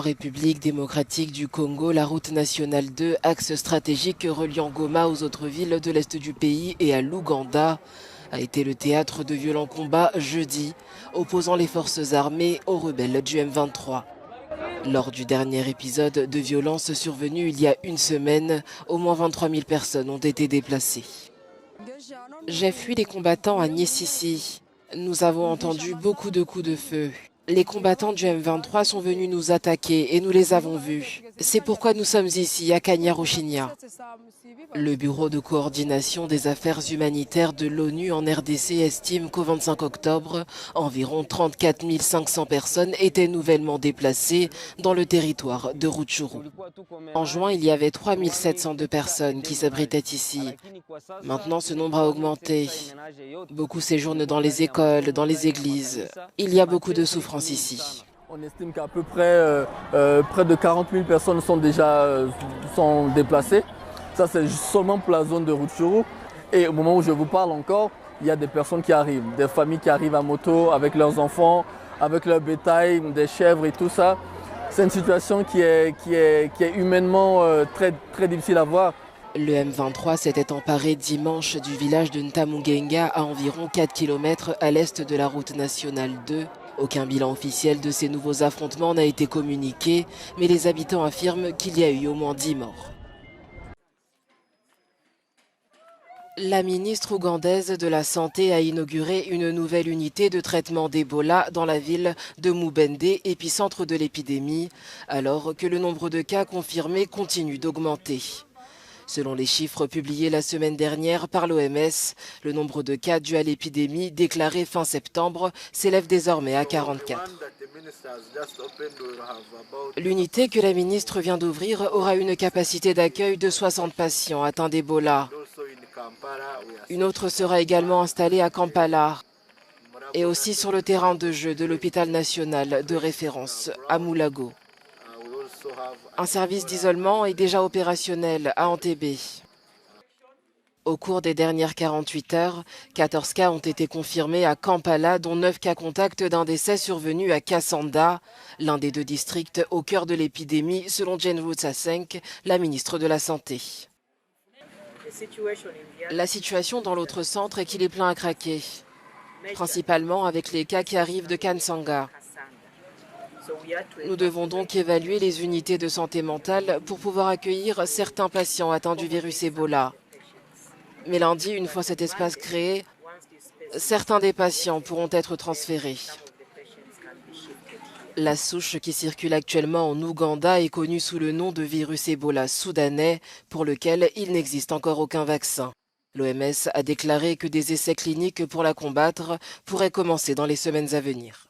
République démocratique du Congo, la route nationale 2, axe stratégique reliant Goma aux autres villes de l'est du pays et à l'Ouganda, a été le théâtre de violents combats jeudi, opposant les forces armées aux rebelles du M23. Lors du dernier épisode de violence survenu il y a une semaine, au moins 23 000 personnes ont été déplacées. J'ai fui les combattants à Niessissi. Nous avons entendu beaucoup de coups de feu. Les combattants du M23 sont venus nous attaquer et nous les avons vus. C'est pourquoi nous sommes ici, à Kanyaruchinya. Le Bureau de coordination des affaires humanitaires de l'ONU en RDC estime qu'au 25 octobre, environ 34 500 personnes étaient nouvellement déplacées dans le territoire de Rutshuru. En juin, il y avait 3 702 personnes qui s'abritaient ici. Maintenant, ce nombre a augmenté. Beaucoup séjournent dans les écoles, dans les églises. Il y a beaucoup de souffrance ici. On estime qu'à peu près, près de 40 000 personnes sont déjà déplacées. Ça, c'est seulement pour la zone de Rutshuru. Et au moment où je vous parle encore, il y a des personnes qui arrivent, des familles qui arrivent à moto avec leurs enfants, avec leur bétail, des chèvres et tout ça. C'est une situation qui est humainement très, très difficile à voir. Le M23 s'était emparé dimanche du village de Ntamungenga à environ 4 km à l'est de la route nationale 2. Aucun bilan officiel de ces nouveaux affrontements n'a été communiqué, mais les habitants affirment qu'il y a eu au moins 10 morts. La ministre ougandaise de la Santé a inauguré une nouvelle unité de traitement d'Ebola dans la ville de Mubende, épicentre de l'épidémie, alors que le nombre de cas confirmés continue d'augmenter. Selon les chiffres publiés la semaine dernière par l'OMS, le nombre de cas dus à l'épidémie déclaré fin septembre s'élève désormais à 44. L'unité que la ministre vient d'ouvrir aura une capacité d'accueil de 60 patients atteints d'Ebola. Une autre sera également installée à Kampala et aussi sur le terrain de jeu de l'hôpital national de référence à Moulago. Un service d'isolement est déjà opérationnel à Entebbe. Au cours des dernières 48 heures, 14 cas ont été confirmés à Kampala, dont 9 cas contacts d'un décès survenu à Kassanda, l'un des deux districts au cœur de l'épidémie, selon Jane Ruth-Sasenk, la ministre de la Santé. La situation dans l'autre centre est qu'il est plein à craquer, principalement avec les cas qui arrivent de Kansanga. Nous devons donc évaluer les unités de santé mentale pour pouvoir accueillir certains patients atteints du virus Ebola. Mais lundi, une fois cet espace créé, certains des patients pourront être transférés. La souche qui circule actuellement en Ouganda est connue sous le nom de virus Ebola soudanais, pour lequel il n'existe encore aucun vaccin. L'OMS a déclaré que des essais cliniques pour la combattre pourraient commencer dans les semaines à venir.